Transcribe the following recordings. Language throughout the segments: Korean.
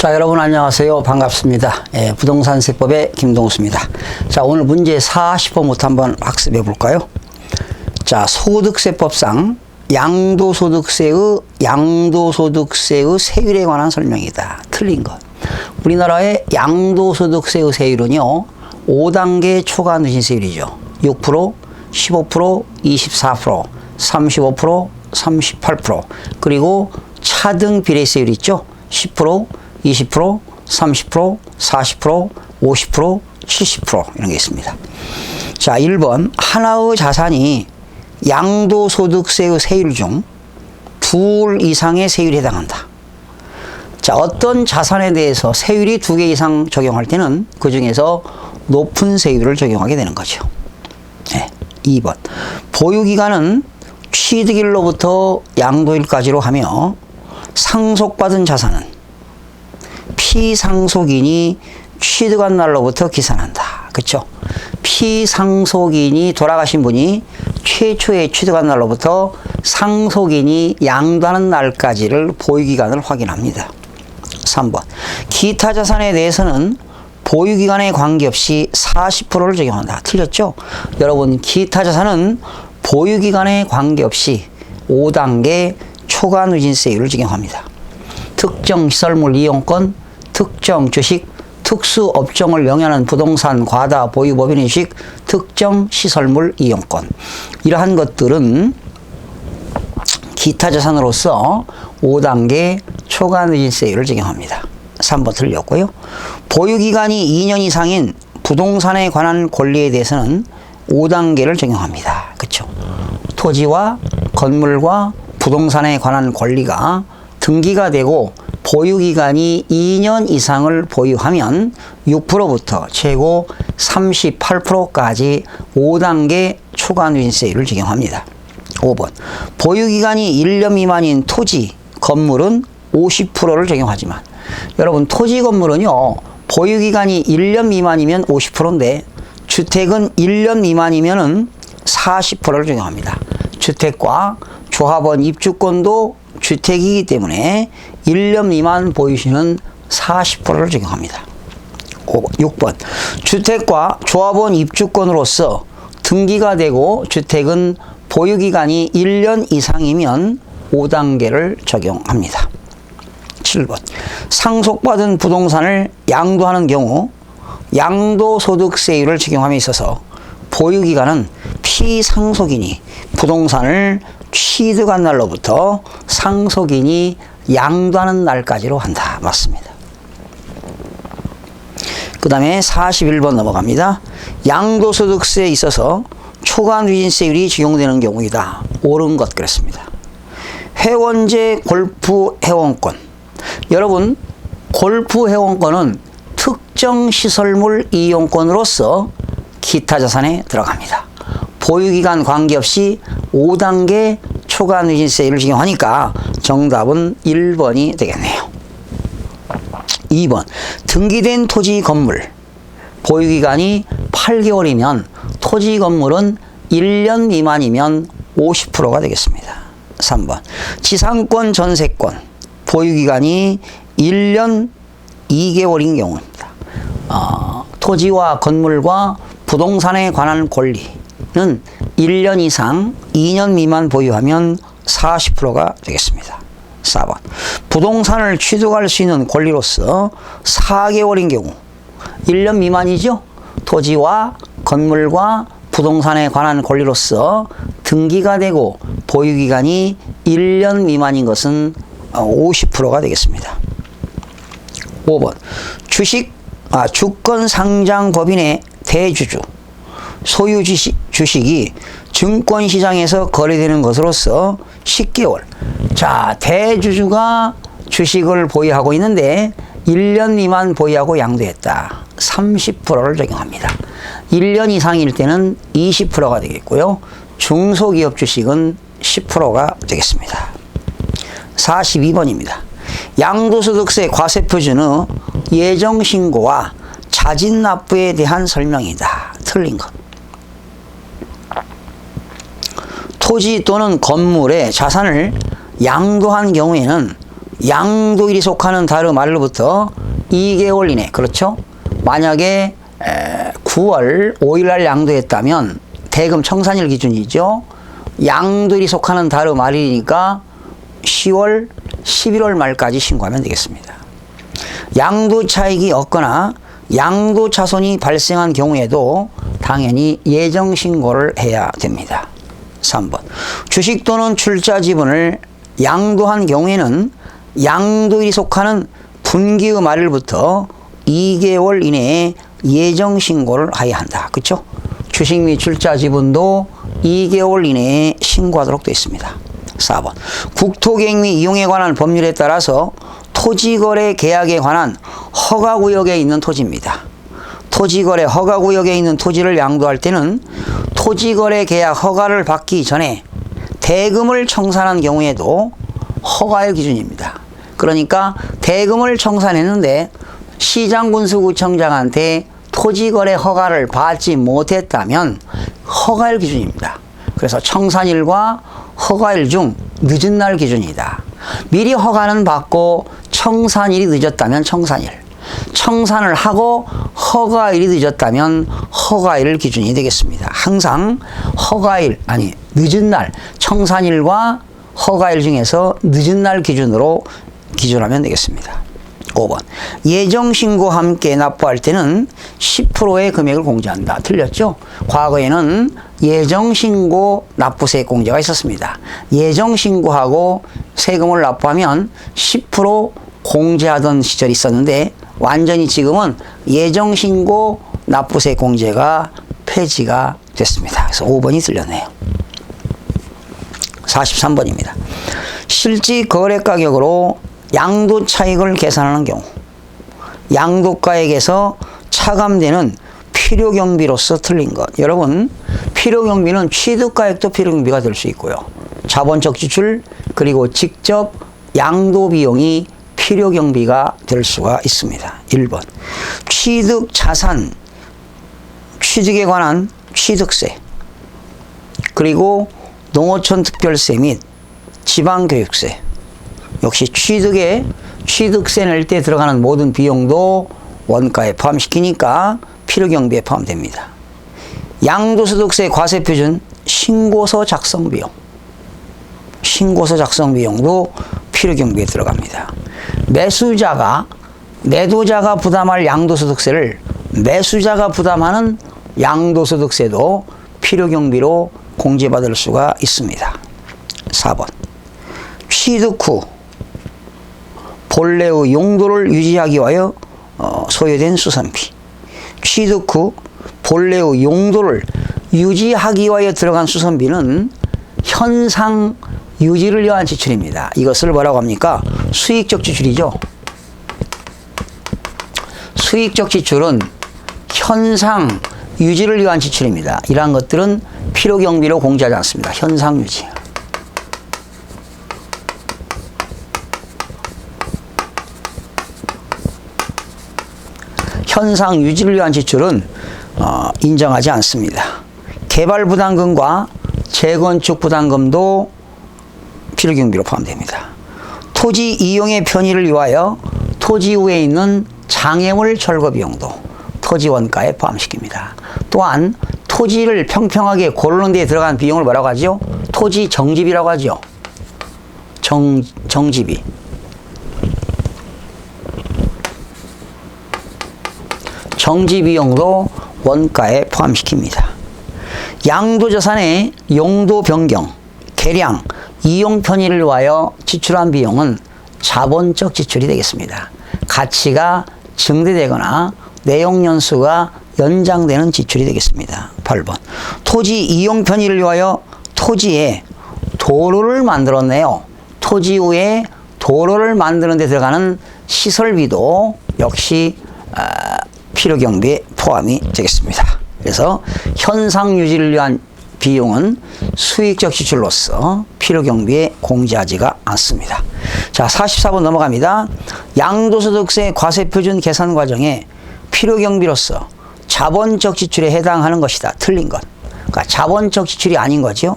자, 여러분 안녕하세요. 반갑습니다. 부동산 세법의 김동수입니다. 자, 오늘 문제 40번부터 한번 학습해 볼까요? 자, 소득세법상 양도소득세의 세율에 관한 설명이다. 틀린 것. 우리나라의 양도소득세의 세율은요, 5단계 초과 누진세율이죠. 6%, 15%, 24%, 35%, 38%, 그리고 차등 비례세율 있죠. 10%, 20%, 30%, 40%, 50%, 70% 이런 게 있습니다. 자, 1번 하나의 자산이 양도소득세의 세율 중 둘 이상의 세율에 해당한다. 자, 어떤 자산에 대해서 세율이 2개 이상 적용할 때는 그 중에서 높은 세율을 적용하게 되는 거죠. 2번 보유기간은 취득일로부터 양도일까지로 하며 상속받은 자산은 피상속인이 취득한 날로부터 기산한다. 그렇죠? 피상속인이 돌아가신 분이 최초에 취득한 날로부터 상속인이 양도하는 날까지를 보유기간을 확인합니다. 3번 기타 자산에 대해서는 보유기간에 관계없이 40%를 적용한다. 틀렸죠? 여러분, 기타 자산은 보유기간에 관계없이 5단계 초과 누진세율을 적용합니다. 특정 시설물 이용권, 특정 주식, 특수 업종을 영위하는 부동산 과다 보유 법인의식, 특정 시설물 이용권. 이러한 것들은 기타 자산으로서 5단계 초과 누진세율을 적용합니다. 3번 틀렸고요. 보유기간이 2년 이상인 부동산에 관한 권리에 대해서는 5단계를 적용합니다. 그렇죠? 토지와 건물과 부동산에 관한 권리가 등기가 되고 보유기간이 2년 이상을 보유하면 6%부터 최고 38%까지 5단계 초과 누진세율을 적용합니다. 5번 보유기간이 1년 미만인 토지, 건물은 50%를 적용하지만, 여러분, 토지 건물은요, 보유기간이 1년 미만이면 50%인데 주택은 1년 미만이면은 40%를 적용합니다. 주택과 조합원 입주권도 주택이기 때문에 1년 미만 보유시는 40%를 적용합니다. 6번 주택과 조합원 입주권으로서 등기가 되고 주택은 보유기간이 1년 이상이면 5단계를 적용합니다. 7번 상속받은 부동산을 양도하는 경우 양도소득세율을 적용함에 있어서 보유기간은 피상속인이 부동산을 취득한 날로부터 상속인이 양도하는 날까지로 한다. 맞습니다. 그 다음에 41번 넘어갑니다. 양도소득세에 있어서 초과 누진세율이 적용되는 경우이다. 옳은 것 그랬습니다. 회원제 골프 회원권. 여러분, 골프 회원권은 특정 시설물 이용권으로서 기타 자산에 들어갑니다. 보유기간 관계없이 5단계 초과 누진세율을 적용하니까 정답은 1번이 되겠네요. 2번 등기된 토지 건물 보유기간이 8개월이면 토지 건물은 1년 미만이면 50%가 되겠습니다. 3번 지상권 전세권 보유기간이 1년 2개월인 경우입니다. 토지와 건물과 부동산에 관한 권리는 1년 이상 2년 미만 보유하면 40%가 되겠습니다. 4번 부동산을 취득할 수 있는 권리로서 4개월인 경우 1년 미만이죠. 토지와 건물과 부동산에 관한 권리로서 등기가 되고 보유기간이 1년 미만인 것은 50%가 되겠습니다. 5번 주권 상장 법인의 대주주 소유 주식이 증권시장에서 거래되는 것으로서 10개월. 자, 대주주가 주식을 보유하고 있는데 1년 미만 보유하고 양도했다. 30%를 적용합니다. 1년 이상일 때는 20%가 되겠고요. 중소기업 주식은 10%가 되겠습니다. 42번입니다. 양도소득세 과세표준의 예정신고와 자진납부에 대한 설명이다. 틀린 것. 토지 또는 건물의 자산을 양도한 경우에는 양도일이 속하는 달의 말로부터 2개월 이내, 그렇죠? 만약에 9월 5일 날 양도했다면 대금 청산일 기준이죠. 양도일이 속하는 달의 말이니까 10월, 11월 말까지 신고하면 되겠습니다. 양도 차익이 없거나 양도 차손이 발생한 경우에도 당연히 예정 신고를 해야 됩니다. 3번. 주식 또는 출자 지분을 양도한 경우에는 양도일이 속하는 분기의 말일부터 2개월 이내에 예정 신고를 해야 한다. 그렇죠? 주식 및 출자 지분도 2개월 이내에 신고하도록 되어 있습니다. 4번. 국토계획 및 이용에 관한 법률에 따라서 토지거래 계약에 관한 허가구역에 있는 토지입니다. 토지거래 허가구역에 있는 토지를 양도할 때는 토지거래 계약 허가를 받기 전에 대금을 청산한 경우에도 허가일 기준입니다. 그러니까 대금을 청산했는데 시장군수구청장한테 토지거래 허가를 받지 못했다면 허가일 기준입니다. 그래서 청산일과 허가일 중 늦은 날 기준이다. 미리 허가는 받고 청산일이 늦었다면 청산일, 청산을 하고 허가일이 늦었다면 허가일 기준이 되겠습니다. 항상 허가일, 아니 늦은 날, 청산일과 허가일 중에서 늦은 날 기준으로 기준하면 되겠습니다. 5번. 예정신고와 함께 납부할 때는 10%의 금액을 공제한다. 틀렸죠? 과거에는 예정신고 납부세 공제가 있었습니다. 예정신고하고 세금을 납부하면 10% 공제하던 시절이 있었는데 완전히 지금은 예정신고 납부세 공제가 폐지가 됐습니다. 그래서 5번이 틀렸네요. 43번입니다. 실지 거래 가격으로 양도 차익을 계산하는 경우 양도가액에서 차감되는 필요경비로서 틀린 것. 여러분, 필요경비는 취득가액도 필요경비가 될 수 있고요. 자본적 지출 그리고 직접 양도비용이 필요경비가 될 수가 있습니다. 1번. 취득자산, 취득에 관한 취득세 그리고 농어촌 특별세 및 지방교육세 역시 취득세 낼 때 들어가는 모든 비용도 원가에 포함시키니까 필요경비에 포함됩니다. 양도소득세 과세표준 신고서 작성 비용, 신고서 작성 비용도 필요경비에 들어갑니다. 매도자가 부담할 양도소득세를 매수자가 부담하는 양도소득세도 필요경비로 공제받을 수가 있습니다. 4번. 취득 후 본래의 용도를 유지하기 위하여 소요된 수선비. 취득 후 본래의 용도를 유지하기 위하여 들어간 수선비는 현상 유지를 위한 지출입니다. 이것을 뭐라고 합니까? 수익적 지출이죠. 수익적 지출은 현상 유지를 위한 지출입니다. 이러한 것들은 필요경비로 공제하지 않습니다. 현상 유지. 현상 유지를 위한 지출은 인정하지 않습니다. 개발 부담금과 재건축 부담금도 필요경비로 포함됩니다. 토지 이용의 편의를 위하여 토지 위에 있는 장애물 철거 비용도 토지 원가에 포함시킵니다. 또한 토지를 평평하게 고르는 데 들어간 비용을 뭐라고 하죠? 토지 정지비라고 하죠. 정지비. 정지비용도 원가에 포함시킵니다. 양도자산의 용도 변경, 개량, 이용 편의를 위하여 지출한 비용은 자본적 지출이 되겠습니다. 가치가 증대되거나 내용 연수가 연장되는 지출이 되겠습니다. 8번. 토지 이용 편의를 위하여 토지에 도로를 만들었네요. 토지 위에 도로를 만드는 데 들어가는 시설비도 역시 필요경비에 포함이 되겠습니다. 그래서 현상 유지를 위한 비용은 수익적 지출로서 필요경비에 공제하지가 않습니다. 자, 44번 넘어갑니다. 양도소득세 과세표준 계산 과정에 필요경비로서 자본적 지출에 해당하는 것이다. 틀린 것. 그러니까 자본적 지출이 아닌 거죠.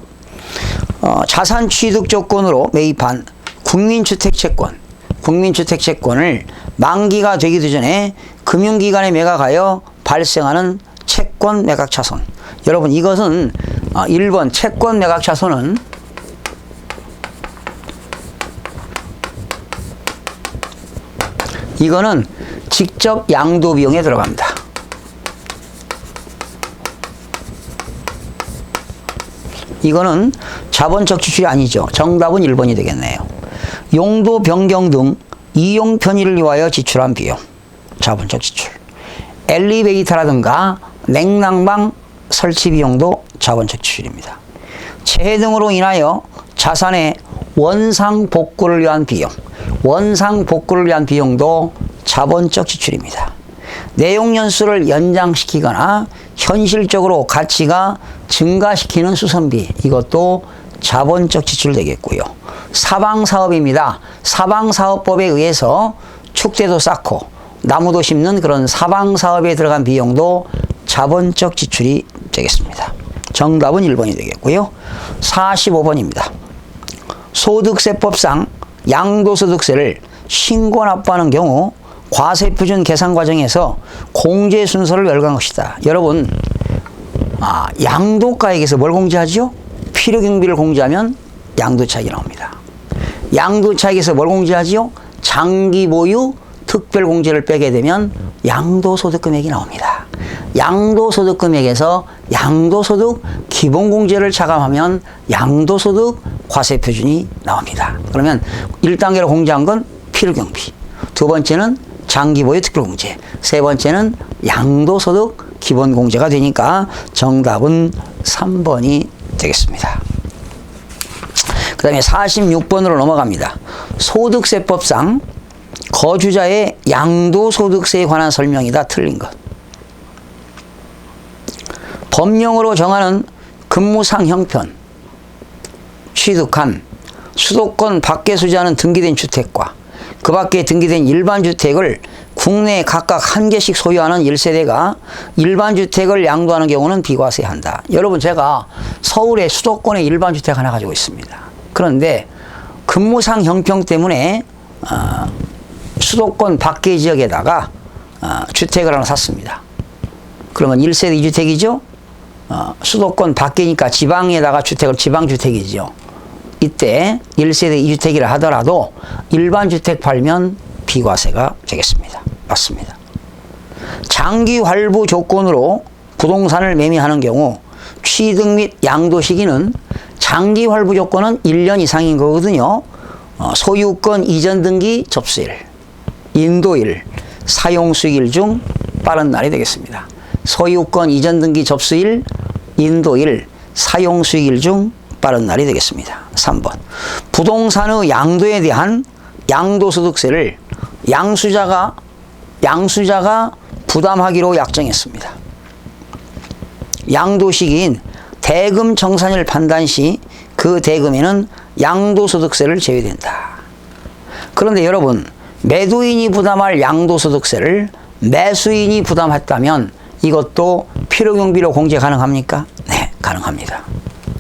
자산 취득 조건으로 매입한 국민주택 채권, 국민주택 채권을 만기가 되기도 전에 금융기관에 매각하여 발생하는 채권 매각 차손. 여러분 이것은 1번 채권 매각 차손은 이거는 직접 양도 비용에 들어갑니다. 이거는 자본적 지출이 아니죠. 정답은 1번이 되겠네요. 용도 변경 등 이용 편의를 위하여 지출한 비용. 자본적 지출. 엘리베이터라든가 냉난방 설치 비용도 자본적 지출입니다. 재해 등으로 인하여 자산의 원상 복구를 위한 비용. 원상 복구를 위한 비용도 자본적 지출입니다. 내용 연수를 연장시키거나 현실적으로 가치가 증가시키는 수선비, 이것도 자본적 지출 되겠고요. 사방사업입니다. 사방사업법에 의해서 축대도 쌓고 나무도 심는 그런 사방사업에 들어간 비용도 자본적 지출이 되겠습니다. 정답은 1번이 되겠고요. 45번입니다. 소득세법상 양도소득세를 신고 납부하는 경우 과세표준 계산 과정에서 공제 순서를 열거한 것이다. 여러분, 양도가액에서 뭘 공제하죠? 필요경비를 공제하면 양도차익이 나옵니다. 양도차익에서 뭘 공제하지요? 장기보유 특별공제를 빼게 되면 양도소득금액이 나옵니다. 양도소득금액에서 양도소득 기본공제를 차감하면 양도소득 과세표준이 나옵니다. 그러면 1단계로 공제한 건 필요경비, 두 번째는 장기보유 특별공제, 세 번째는 양도소득 기본공제가 되니까 정답은 3번이 되겠습니다. 그 다음에 46번으로 넘어갑니다. 소득세법상 거주자의 양도소득세에 관한 설명이다. 틀린 것. 법령으로 정하는 근무상 형편, 취득한 수도권 밖에 소지하는 등기된 주택과 그 밖에 등기된 일반 주택을 국내에 각각 한 개씩 소유하는 1세대가 일반 주택을 양도하는 경우는 비과세한다. 여러분, 제가 서울에 수도권에 일반 주택 하나 가지고 있습니다. 그런데 근무상 형편 때문에 수도권 밖의 지역에다가 주택을 하나 샀습니다. 그러면 1세대 2주택이죠? 수도권 밖이니까 지방에다가 주택을 지방주택이죠. 이때 1세대 2주택이라 하더라도 일반 주택 팔면 비과세가 되겠습니다. 맞습니다. 장기 활부 조건으로 부동산을 매매하는 경우 취득 및 양도 시기는 장기 활부 조건은 1년 이상인 거거든요. 소유권 이전 등기 접수일, 인도일, 사용 수익일 중 빠른 날이 되겠습니다. 소유권 이전 등기 접수일, 인도일, 사용 수익일 중 빠른 날이 되겠습니다. 3번. 부동산의 양도에 대한 양도소득세를 양수자가 부담하기로 약정했습니다. 양도 시기인 대금 청산일 판단 시 그 대금에는 양도소득세를 제외된다. 그런데 여러분, 매도인이 부담할 양도소득세를 매수인이 부담했다면 이것도 필요경비로 공제 가능합니까? 네, 가능합니다.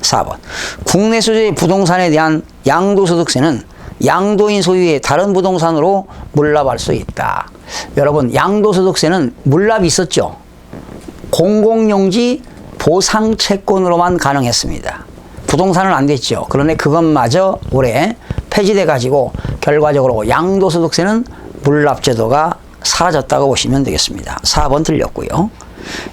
4번. 국내 소유의 부동산에 대한 양도소득세는 양도인 소유의 다른 부동산으로 물납할 수 있다. 여러분, 양도소득세는 물납이 있었죠. 공공용지 보상채권으로만 가능했습니다. 부동산은 안 됐죠. 그런데 그것마저 올해 폐지돼 가지고 결과적으로 양도소득세는 물납제도가 사라졌다고 보시면 되겠습니다. 4번 틀렸고요.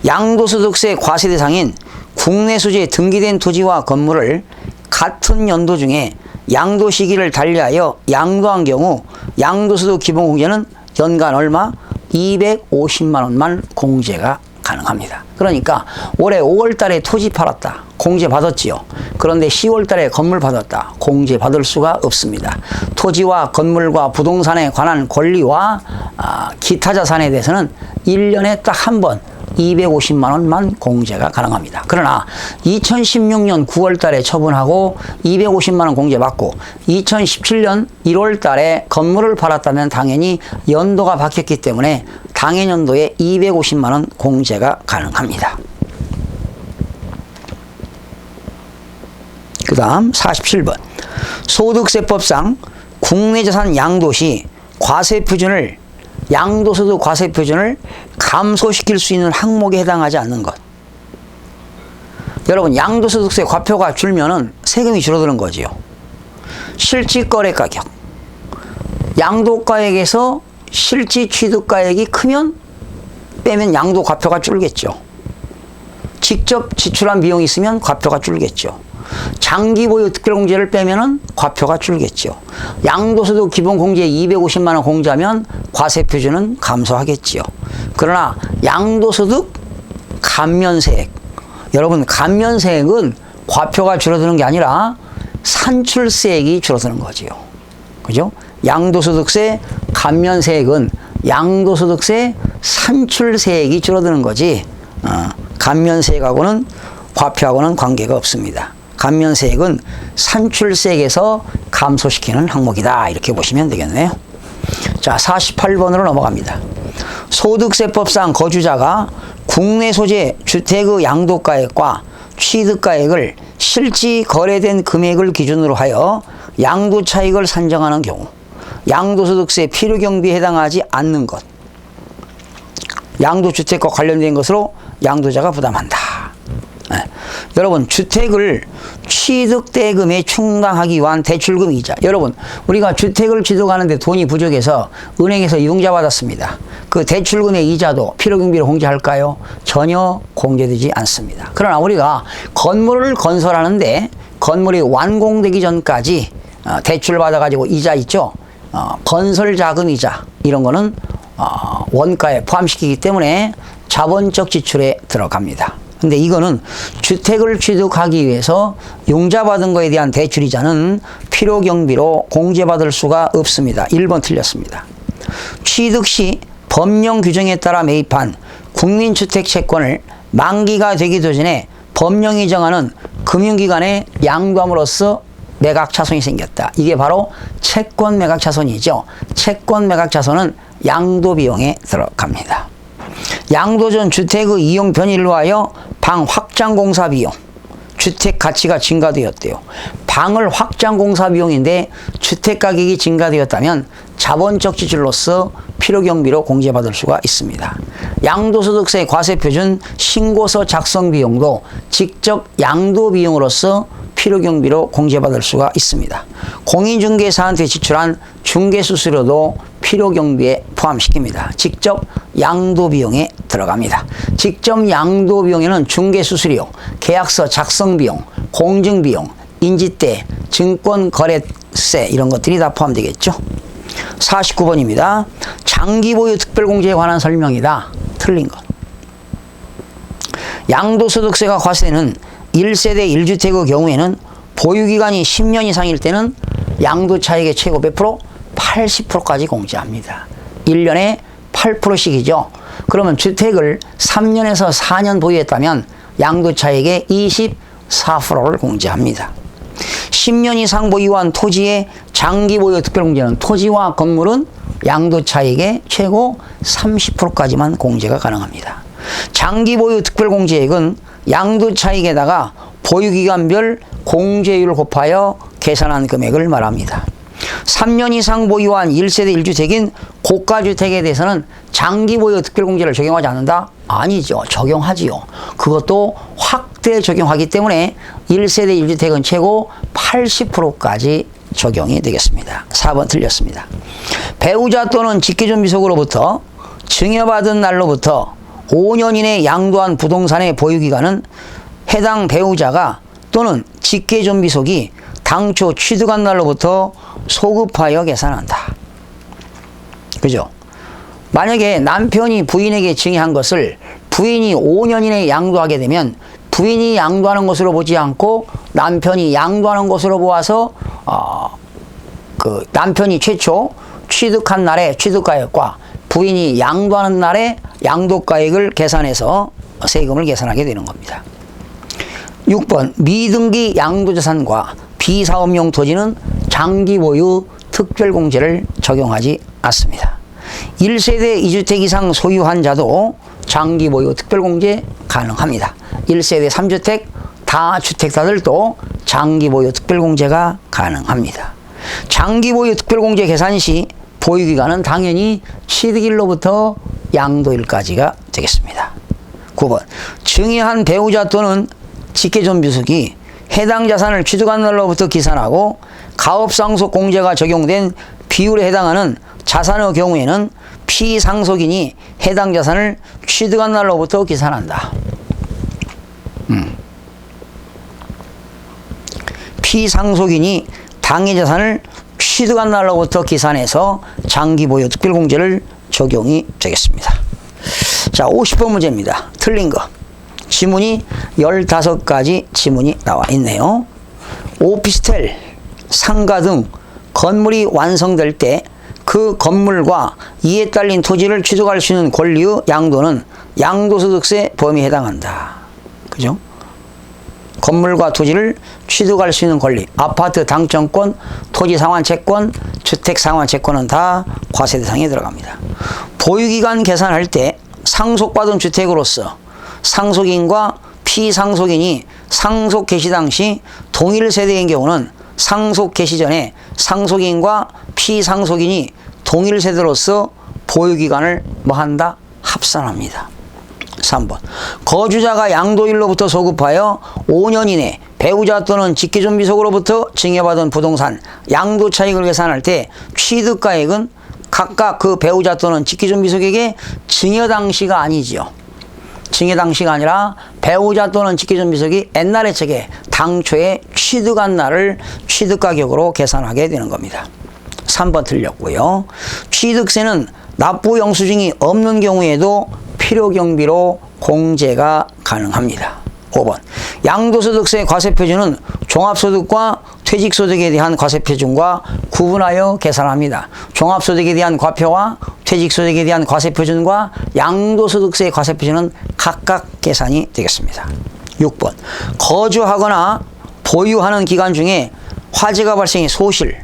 양도소득세 과세 대상인 국내 소재에 등기된 토지와 건물을 같은 연도 중에 양도 시기를 달리하여 양도한 경우 양도소득 기본공제는 연간 얼마? 250만 원만 공제가 가능합니다. 그러니까 올해 5월 달에 토지 팔았다. 공제 받았지요. 그런데 10월 달에 건물 받았다. 공제 받을 수가 없습니다. 토지와 건물과 부동산에 관한 권리와 기타 자산에 대해서는 1년에 딱 한 번 250만 원만 공제가 가능합니다. 그러나 2016년 9월 달에 처분하고 250만 원 공제 받고 2017년 1월 달에 건물을 팔았다면 당연히 연도가 바뀌었기 때문에 당해년도에 250만 원 공제가 가능합니다. 그 다음 47번. 소득세법상 국내 자산 양도 시 과세표준을 양도소득 과세표준을 감소시킬 수 있는 항목에 해당하지 않는 것. 여러분, 양도소득세 과표가 줄면은 세금이 줄어드는 거지요. 실질거래가격, 양도가액에서 실질 취득가액이 크면 빼면 양도 과표가 줄겠죠. 직접 지출한 비용이 있으면 과표가 줄겠죠. 장기 보유 특별공제를 빼면은 과표가 줄겠죠. 양도소득 기본공제 250만 원 공제하면 과세표준은 감소하겠지요. 그러나 양도소득 감면세액, 여러분, 감면세액은 과표가 줄어드는 게 아니라 산출세액이 줄어드는 거지요. 그죠? 양도소득세 감면세액은 양도소득세 산출세액이 줄어드는 거지, 감면세액하고는 과표하고는 관계가 없습니다. 감면세액은 산출세액에서 감소시키는 항목이다, 이렇게 보시면 되겠네요. 자, 48번으로 넘어갑니다. 소득세법상 거주자가 국내 소재 주택의 양도가액과 취득가액을 실지 거래된 금액을 기준으로 하여 양도차익을 산정하는 경우 양도소득세 필요경비에 해당하지 않는 것, 양도주택과 관련된 것으로 양도자가 부담한다. 네. 여러분, 주택을 취득대금에 충당하기 위한 대출금 이자. 여러분, 우리가 주택을 취득하는데 돈이 부족해서 은행에서 이용자 받았습니다. 그 대출금의 이자도 필요경비로 공제할까요? 전혀 공제되지 않습니다. 그러나 우리가 건물을 건설하는데 건물이 완공되기 전까지 대출을 받아가지고 이자 있죠? 건설자금 이자, 이런 거는 원가에 포함시키기 때문에 자본적 지출에 들어갑니다. 근데 이거는 주택을 취득하기 위해서 융자받은 거에 대한 대출이자는 필요경비로 공제받을 수가 없습니다. 1번 틀렸습니다. 취득 시 법령 규정에 따라 매입한 국민주택 채권을 만기가 되기도 전에 법령이 정하는 금융기관에 양도함으로써 매각차손이 생겼다. 이게 바로 채권 매각차손이죠. 채권 매각차손은 양도비용에 들어갑니다. 양도 전 주택의 이용 변일로 하여 방 확장 공사 비용, 주택 가치가 증가되었대요. 방을 확장 공사 비용인데 주택 가격이 증가되었다면 자본적 지출로서 필요경비로 공제받을 수가 있습니다. 양도소득세 과세표준 신고서 작성 비용도 직접 양도 비용으로서 필요경비로 공제받을 수가 있습니다. 공인중개사한테 지출한 중개수수료도 필요경비에 포함시킵니다. 직접 양도비용에 들어갑니다. 직접 양도비용에는 중개수수료, 계약서 작성비용, 공증비용, 인지대, 증권거래세, 이런 것들이 다 포함되겠죠. 49번입니다. 장기보유 특별공제에 관한 설명이다. 틀린 것. 양도소득세가 과세되는 1세대 1주택의 경우에는 보유기간이 10년 이상일 때는 양도차익의 최고 몇 프로? 80%까지 공제합니다. 1년에 8%씩이죠. 그러면 주택을 3년에서 4년 보유했다면 양도차익의 24%를 공제합니다. 10년 이상 보유한 토지의 장기보유 특별공제는 토지와 건물은 양도차익의 최고 30%까지만 공제가 가능합니다. 장기보유 특별공제액은 양도차익에다가 보유기간별 공제율을 곱하여 계산한 금액을 말합니다. 3년 이상 보유한 1세대 1주택인 고가주택에 대해서는 장기보유 특별공제를 적용하지 않는다? 아니죠. 적용하지요. 그것도 확대 적용하기 때문에 1세대 1주택은 최고 80%까지 적용이 되겠습니다. 4번 틀렸습니다. 배우자 또는 직계존비속으로부터 증여받은 날로부터 5년 이내 양도한 부동산의 보유기간은 해당 배우자가 또는 직계존비속이 당초 취득한 날로부터 소급하여 계산한다. 그죠? 만약에 남편이 부인에게 증여한 것을 부인이 5년 이내에 양도하게 되면 부인이 양도하는 것으로 보지 않고 남편이 양도하는 것으로 보아서 그 남편이 최초 취득한 날의 취득가액과 부인이 양도하는 날의 양도가액을 계산해서 세금을 계산하게 되는 겁니다. 6번 미등기 양도자산과 비사업용 토지는 장기보유 특별공제를 적용하지 않습니다. 1세대 2주택 이상 소유한 자도 장기보유 특별공제 가능합니다. 1세대 3주택 다주택자들도 장기보유 특별공제가 가능합니다. 장기보유 특별공제 계산 시 보유기간은 당연히 취득일로부터 양도일까지가 되겠습니다. 9번. 증여한 배우자 또는 직계존비속이 해당 자산을 취득한 날로부터 기산하고 가업상속 공제가 적용된 비율에 해당하는 자산의 경우에는 피상속인이 해당 자산을 취득한 날로부터 기산한다. 피상속인이 당해 자산을 취득한 날로부터 기산해서 장기보유 특별공제를 적용이 되겠습니다. 자, 50번 문제입니다. 틀린 거. 지문이 15가지 지문이 나와 있네요. 오피스텔, 상가 등 건물이 완성될 때 그 건물과 이에 딸린 토지를 취득할 수 있는 권리의 양도는 양도소득세 범위에 해당한다. 그죠? 건물과 토지를 취득할 수 있는 권리, 아파트 당첨권, 토지 상환채권, 주택 상환채권은 다 과세 대상에 들어갑니다. 보유기간 계산할 때 상속받은 주택으로서 상속인과 피상속인이 상속 개시 당시 동일 세대인 경우는 상속 개시 전에 상속인과 피상속인이 동일 세대로서 보유기간을 뭐한다? 합산합니다. 3번. 거주자가 양도일로부터 소급하여 5년 이내 배우자 또는 직계존비속으로부터 증여받은 부동산 양도 차익을 계산할 때 취득가액은 각각 그 배우자 또는 직계존비속에게 증여 당시가 아니지요. 증여 당시가 아니라 배우자 또는 직계존비속이 옛날에 책에 당초에 취득한 날을 취득가격으로 계산하게 되는 겁니다. 3번 틀렸고요. 취득세는 납부 영수증이 없는 경우에도 필요경비로 공제가 가능합니다. 5번. 양도소득세 과세표준은 종합소득과 퇴직소득에 대한 과세표준과 구분하여 계산합니다. 종합소득에 대한 과표와 퇴직소득에 대한 과세표준과 양도소득세 과세표준은 각각 계산이 되겠습니다. 6번. 거주하거나 보유하는 기간 중에 화재가 발생해 소실,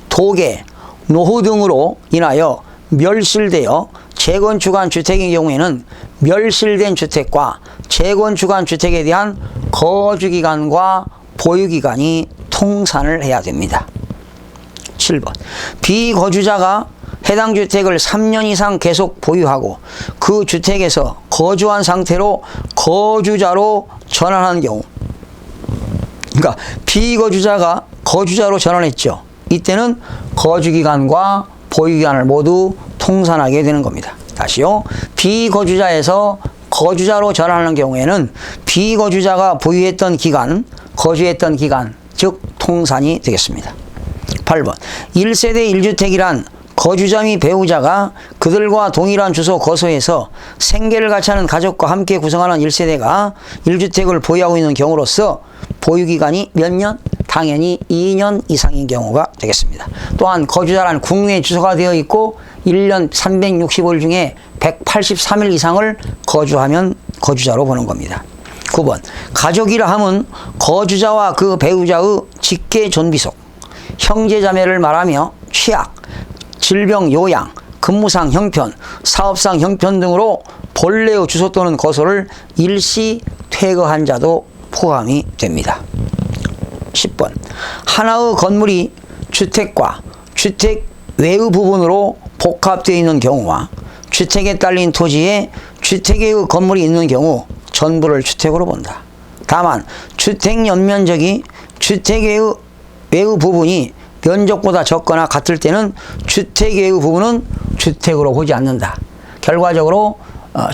도계, 노후 등으로 인하여 멸실되어 재건축한 주택의 경우에는 멸실된 주택과 재건축한 주택에 대한 거주기간과 보유기간이 통산을 해야 됩니다. 7번. 비거주자가 해당 주택을 3년 이상 계속 보유하고 그 주택에서 거주한 상태로 거주자로 전환한 경우, 그러니까 비거주자가 거주자로 전환했죠. 이때는 거주기간과 보유기간을 모두 통산하게 되는 겁니다. 다시요. 비거주자에서 거주자로 전환하는 경우에는 비거주자가 보유했던 기간, 거주했던 기간, 즉 통산이 되겠습니다. 8번. 1세대 1주택이란 거주자 및 배우자가 그들과 동일한 주소 거소에서 생계를 같이 하는 가족과 함께 구성하는 1세대가 1주택을 보유하고 있는 경우로서 보유기간이 몇 년? 당연히 2년 이상인 경우가 되겠습니다. 또한 거주자란 국내에 주소가 되어 있고 1년 365일 중에 183일 이상을 거주하면 거주자로 보는 겁니다. 9번. 가족이라 함은 거주자와 그 배우자의 직계존비속, 형제자매를 말하며 취약, 질병 요양, 근무상 형편, 사업상 형편 등으로 본래의 주소 또는 거소를 일시 퇴거한 자도 포함이 됩니다. 10번. 하나의 건물이 주택과 주택 외의 부분으로 복합되어 있는 경우와 주택에 딸린 토지에 주택의 건물이 있는 경우 전부를 주택으로 본다. 다만 주택 연면적이 주택의 외의 부분이 면적보다 적거나 같을 때는 주택 외의 부분은 주택으로 보지 않는다. 결과적으로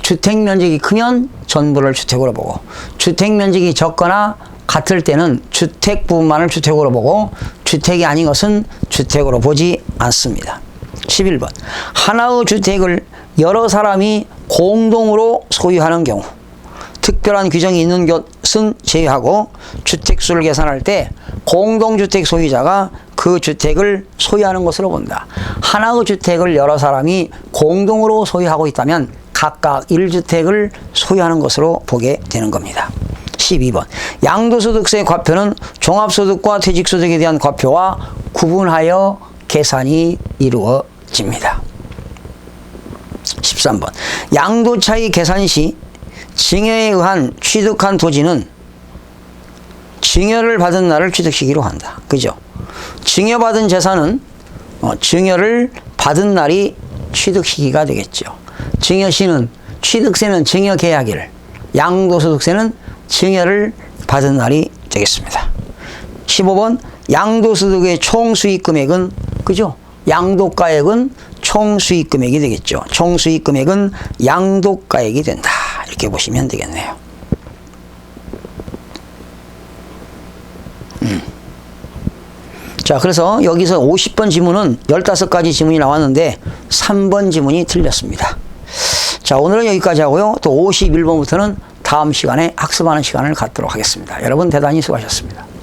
주택 면적이 크면 전부를 주택으로 보고 주택 면적이 적거나 같을 때는 주택 부분만을 주택으로 보고 주택이 아닌 것은 주택으로 보지 않습니다. 11번. 하나의 주택을 여러 사람이 공동으로 소유하는 경우 특별한 규정이 있는 것은 제외하고 주택수를 계산할 때 공동주택 소유자가 그 주택을 소유하는 것으로 본다. 하나의 주택을 여러 사람이 공동으로 소유하고 있다면 각각 1주택을 소유하는 것으로 보게 되는 겁니다. 12번. 양도소득세 과표는 종합소득과 퇴직소득에 대한 과표와 구분하여 계산이 이루어집니다. 13번. 양도차익 계산 시 증여에 의한 취득한 토지는 증여를 받은 날을 취득시기로 한다. 그죠? 증여받은 재산은 증여를 받은 날이 취득시기가 되겠죠. 증여시는 취득세는 증여계약일, 양도소득세는 증여를 받은 날이 되겠습니다. 15번 양도소득의 총수익금액은 그죠? 양도가액은 총수익금액이 되겠죠. 총수익금액은 양도가액이 된다. 이렇게 보시면 되겠네요. 자, 그래서 여기서 50번 지문은 15가지 지문이 나왔는데 3번 지문이 틀렸습니다. 자, 오늘은 여기까지 하고요. 또 51번부터는 다음 시간에 학습하는 시간을 갖도록 하겠습니다. 여러분 대단히 수고하셨습니다.